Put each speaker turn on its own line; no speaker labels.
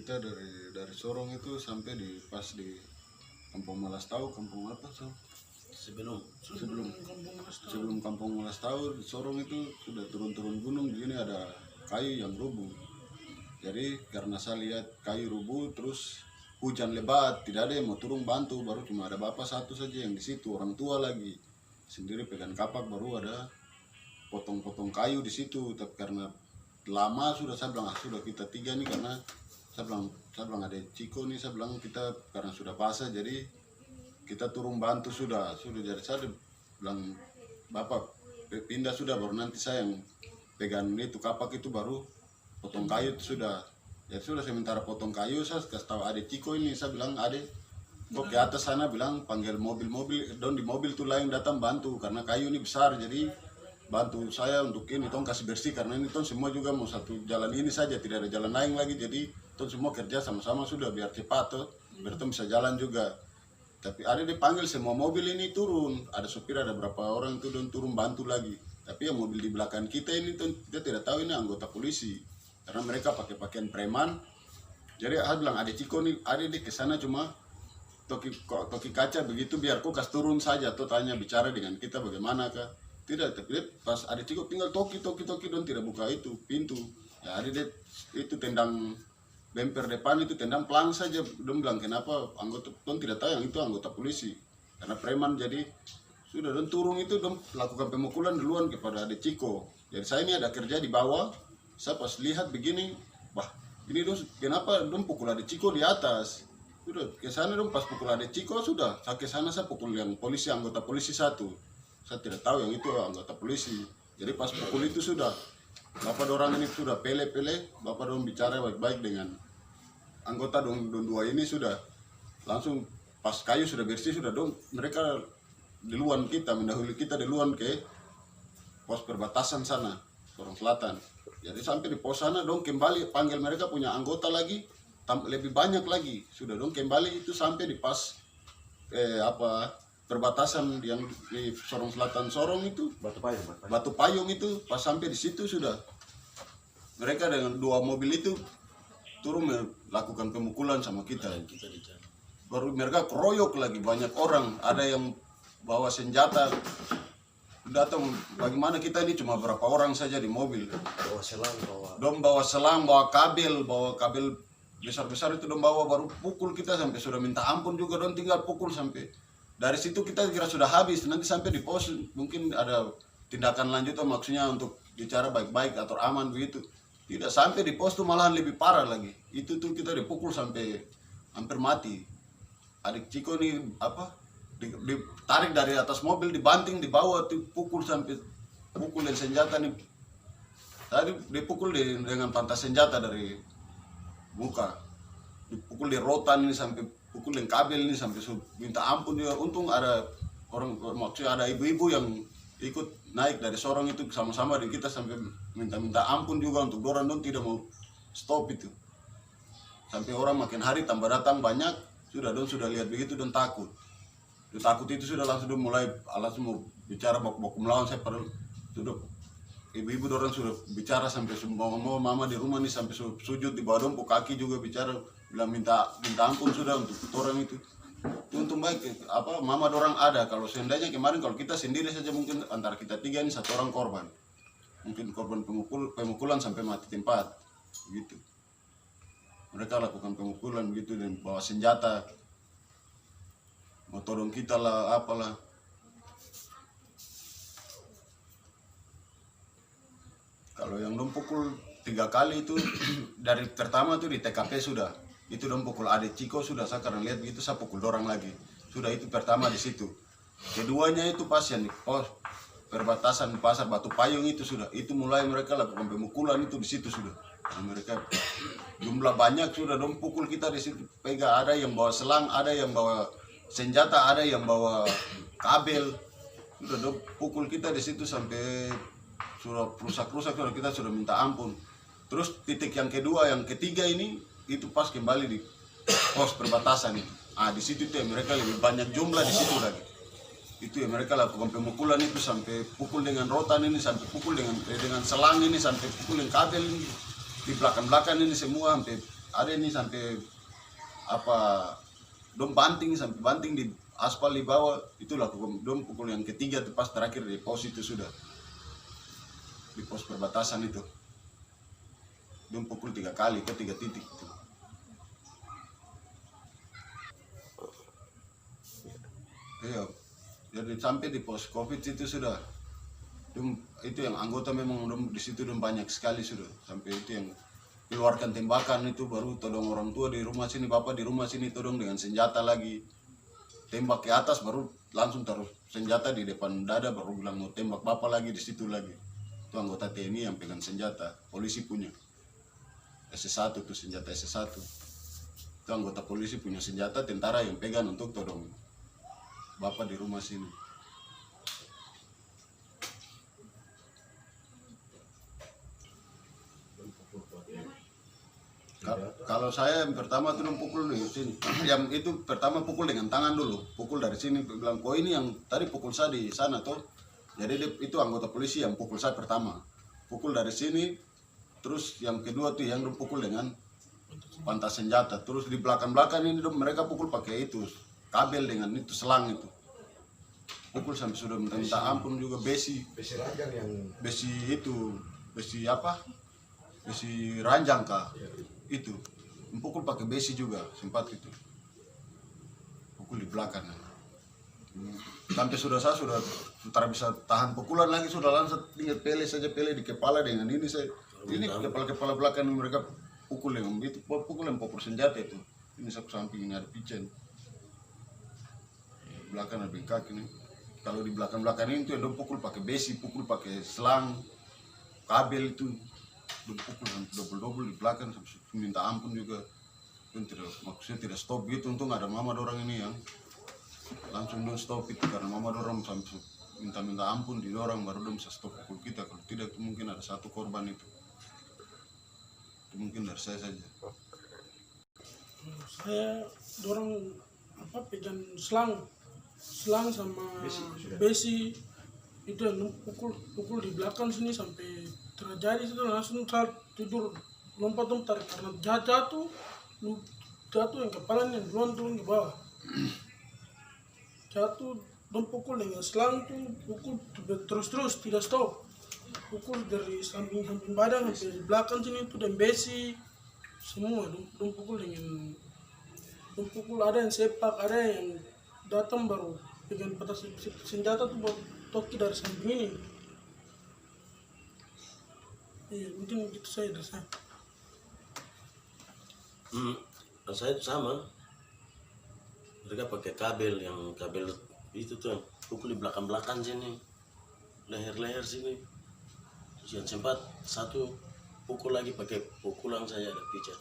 kita dari Sorong itu sampai di pas di Kampung Malastau, kampung apa so?
sebelum
Sebelum Kampung Malastau di Sorong itu sudah turun gunung, begini ada kayu yang rubuh. Jadi karena saya lihat kayu rubuh, terus hujan lebat, tidak ada yang mau turun bantu, baru cuma ada bapak satu saja yang di situ, orang tua lagi sendiri pegang kapak, baru ada potong-potong kayu di situ. Tapi karena lama sudah, saya bilang sudah kita tiga nih, karena saya bilang ada Ciko nih, saya bilang kita karena sudah basah jadi kita turun bantu sudah jadi saya bilang bapak pindah sudah, baru nanti saya yang pegang itu kapak itu, baru potong kayu itu sudah. Ya sudah, sementara potong kayu saya kasih tahu adek Ciko ini, saya bilang adek kok ke atas sana, bilang panggil mobil don di mobil tuh lain datang bantu karena kayu ini besar, jadi bantu saya untuk ini tong kasih bersih, karena ini tong semua juga mau satu jalan ini saja, tidak ada jalan lain lagi, jadi tong semua kerja sama-sama sudah biar cepat tuh, biar tong bisa jalan juga. Tapi ada dipanggil semua mobil ini turun, ada supir, ada berapa orang itu don turun bantu lagi. Tapi yang mobil di belakang kita ini tuh kita tidak tahu ini anggota polisi, karena mereka pakai pakaian preman. Jadi saya bilang ada Ciko nih, ada di kesana cuma toki kaca begitu, biar kau kas turun saja atau tanya bicara dengan kita bagaimana kah. Tidak, tapi pas ada Ciko tinggal toki don tidak buka itu pintu. Ya ada itu tendang bemper depan itu tendang pelang saja, don bilang kenapa anggota, don tidak tahu yang itu anggota polisi karena preman. Jadi sudah don turun itu, don lakukan pemukulan duluan kepada Ade Ciko. Jadi saya ini ada kerja di bawah, saya pas lihat begini, wah ini don kenapa don pukul Ade Ciko di atas. Sudah ke sana dong, pas pukul Ade Ciko sudah saya ke sana, saya pukul yang polisi, anggota polisi satu. Saya tidak tahu yang itu anggota polisi. Jadi pas pukul itu sudah bapak orang ini sudah pele-pele, bapak dong bicara baik-baik dengan anggota dong dua ini, sudah langsung pas kayu sudah bersih sudah dong, mereka duluan kita, mendahului kita duluan ke pos perbatasan sana, Sorong Selatan. Jadi sampai di pos sana dong kembali panggil mereka punya anggota lagi, lebih banyak lagi, sudah dong kembali itu sampai di pas perbatasan yang di Sorong Selatan Sorong itu, Batu Payung itu, pas sampai di situ sudah mereka dengan dua mobil itu turun melakukan pemukulan sama kita. Baru mereka keroyok lagi, banyak orang, ada yang bawa senjata datang. Bagaimana kita ini cuma berapa orang saja di mobil, bawa selang, bawa kabel besar-besar itu dong bawa, baru pukul kita sampai sudah minta ampun juga, dong tinggal pukul sampai dari situ kita kira sudah habis. Nanti sampai di pos mungkin ada tindakan lanjutan, maksudnya untuk bicara baik-baik atau aman begitu. Tidak, sampai di pos tuh malahan lebih parah lagi. Itu tuh kita dipukul sampai hampir mati. Adik Ciko nih ditarik dari atas mobil, dibanting, dibawa tuh pukul sampai pukul dengan senjata nih. Tadi dipukul dengan pantas senjata dari muka, dipukul di rotan ini, sampai pukul dengan kabel ini, sampai minta ampun juga. Untung ada orang, maksudnya ada ibu-ibu yang ikut naik dari Sorong itu sama-sama dengan kita, sampai minta ampun juga untuk orang, don tidak mau stop itu. Sampai orang makin hari tambah datang banyak, sudah lihat begitu don takut. Takut itu sudah langsung mulai langsung mau bicara baku melawan saya, padahal sudah ibu-ibu orang sudah bicara sampai semua mama di rumah nih sampai sujud di bawah dompo kaki juga bicara, bilang minta ampun sudah untuk orang itu. Untung baik mama orang ada. Kalau seandainya kemarin kalau kita sendiri saja mungkin antara kita tiga ini satu orang korban, mungkin korban pemukulan sampai mati tempat gitu. Mereka lakukan pemukulan begitu dan bawa senjata, mau todong kita lah apalah. Kalau yang dong pukul 3 kali itu dari pertama tuh di TKP sudah, itu dong pukul Ade Ciko sudah, saya karena lihat begitu saya pukul dorang lagi, sudah itu pertama di situ. Keduanya itu pas yang di pos perbatasan pasar Batu Payung itu sudah, itu mulai mereka lakukan pemukulan itu di situ sudah. Nah, mereka jumlah banyak sudah dong pukul kita di situ, pegang, ada yang bawa selang, ada yang bawa senjata, ada yang bawa kabel, sudah dong pukul kita di situ sampai sudah rusak-rusak, sudah kita sudah minta ampun. Terus titik yang kedua, yang ketiga ini itu pas kembali di pos perbatasan itu. Di situ tuh mereka lebih banyak jumlah di situ lagi. Itu ya mereka lakukan pemukulan itu sampai pukul dengan rotan ini, sampai pukul dengan selang ini, sampai pukul dengan kabel ini, di belakang-belakang ini semua, sampai ada ini sampai apa dom banting sampai banting di aspal di bawah, itulah dom pukul yang ketiga tuh pas terakhir di pos itu sudah di pos perbatasan itu dom pukul 3 kali ke 3 titik itu. Iya, jadi sampai di pos COVID itu sudah dom, itu yang anggota memang dom di situ dom banyak sekali sudah, sampai itu yang keluarkan tembakan itu baru todong orang tua di rumah sini, bapak di rumah sini todong dengan senjata lagi, tembak ke atas baru langsung taruh senjata di depan dada baru bilang mau tembak bapak lagi di situ lagi. Itu anggota TNI yang pegang senjata, polisi punya SS1 tuh senjata SS1. Itu anggota polisi punya senjata, tentara yang pegang untuk todong bapak di rumah sini. Kalau saya yang pertama tuh pukul di sini, yang itu pertama pukul dengan tangan dulu, pukul dari sini, bilang kok ini yang tadi pukul saya di sana tuh, jadi itu anggota polisi yang pukul saya pertama, pukul dari sini, terus yang kedua tuh yang pukul dengan pantas senjata, terus di belakang ini mereka pukul pakai itu kabel dengan itu selang itu, pukul sampai sudah minta ampun juga besi ranjang yang besi itu besi apa, besi ranjang kah? Itu pukul pakai besi juga sempat itu pukul di belakang sampai saya sudah bisa tahan pukulan lagi, sudah langsung tinggal pele saja, pele di kepala dengan ini saya ini kepala belakang mereka pukul dengan itu, pukul yang pokok senjata itu, ini samping ini ada pijen belakang ada bengkak ini. Kalau di belakang ini itu yang pukul pakai besi, pukul pakai selang kabel itu pukul double di belakang, minta ampun juga, tidak maksudnya tidak stop gitu. Untung ada mama dorang ini yang langsung dong stop itu, karena mama dorang sampai minta ampun di dorang baru dong bisa stop pukul kita. Kalau tidak itu mungkin ada satu korban itu mungkin dari saya saja.
Saya dorang apa pegang selang sama besi itu yang pukul di belakang sini sampai terjadi itu langsung saat tidur lompat dong tarik karena jatuh yang kepalanya duluan turun ke bawah, jatuh dong pukul dengan selang tuh, pukul terus tidak stop, pukul dari samping badan sampai di belakang sini itu dan besi semua dong pukul dengan ada yang sepak, ada yang datang baru pegang patas senjata tuh baru toki dari samping ini. Iya, mungkin gitu saya dasar.
Saya itu sama. Mereka pakai kabel itu tuh pukul di belakang sini, leher sini. Terus yang sempat satu pukul lagi pakai pukulan saya ada pijat.